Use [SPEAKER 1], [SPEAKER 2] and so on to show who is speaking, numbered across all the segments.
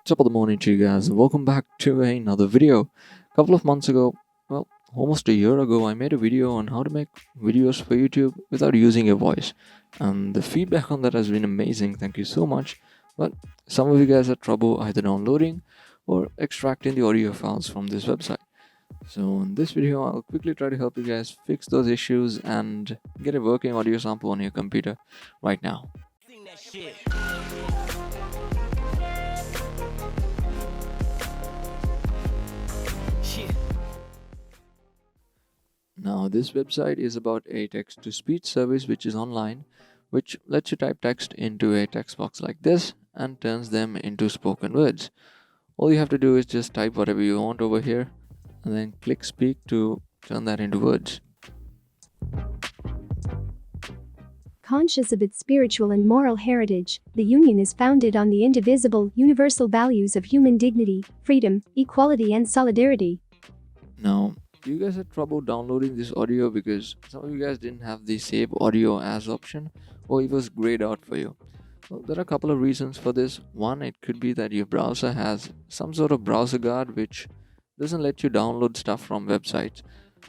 [SPEAKER 1] Top of the morning to you guys, and welcome back to another video. A couple of months ago, well, almost a year ago, I made a video on how to make videos for YouTube without using your voice, and the feedback on that has been amazing. Thank you so much. But some of you guys had trouble either downloading or extracting the audio files from this website. So in this video, I'll quickly try to help you guys fix those issues and get a working audio sample on your computer right now. Now, this website is about a text to speech service which is online, which lets you type text into a text box like this and turns them into spoken words. All you have to do is just type whatever you want over here and then click speak to turn that into words.
[SPEAKER 2] Conscious of its spiritual and moral heritage, the Union is founded on the indivisible, universal values of human dignity, freedom, equality, and solidarity.
[SPEAKER 1] Now, you guys had trouble downloading this audio because some of you guys didn't have the save audio as option, or it was grayed out for you. Well, there are a couple of reasons for this. One, it could be that your browser has some sort of browser guard which doesn't let you download stuff from websites.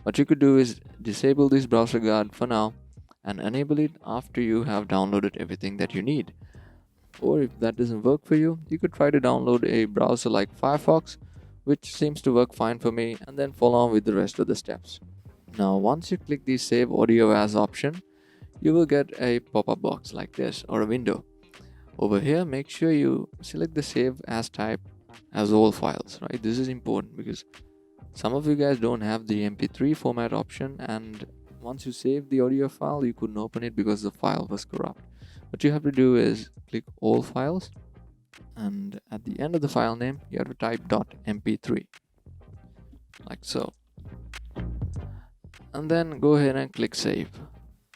[SPEAKER 1] What you could do is disable this browser guard for now and enable it after you have downloaded everything that you need. Or if that doesn't work for you, you could try to download a browser like Firefox, which seems to work fine for me, and then follow on with the rest of the steps. Now, once you click the save audio as option, you will get a pop-up box like this or a window. Over here, make sure you select the save as type as all files, right? This is important because some of you guys don't have the MP3 format option, and once you save the audio file, you couldn't open it because the file was corrupt. What you have to do is click all files, and at the end of the file name you have to type .mp3 like so, and then go ahead and click save,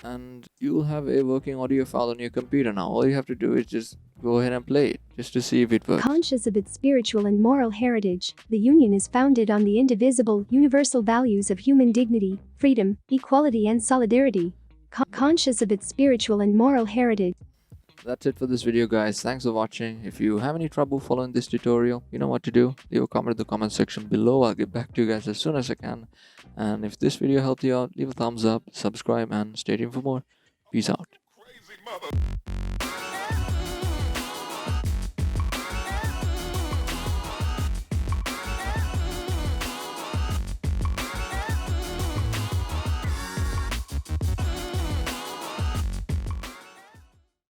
[SPEAKER 1] and you'll have a working audio file on your computer. Now all you have to do is just go ahead and play it just to see if it works.
[SPEAKER 2] Conscious of its spiritual and moral heritage, the Union is founded on the indivisible, universal values of human dignity, freedom, equality, and solidarity. Conscious of its spiritual and moral heritage.
[SPEAKER 1] That's it for this video, guys. Thanks for watching. If you have any trouble following this tutorial, you know what to do. Leave a comment in the comment section below. I'll get back to you guys as soon as I can. And if this video helped you out, leave a thumbs up, subscribe, and stay tuned for more. Peace out.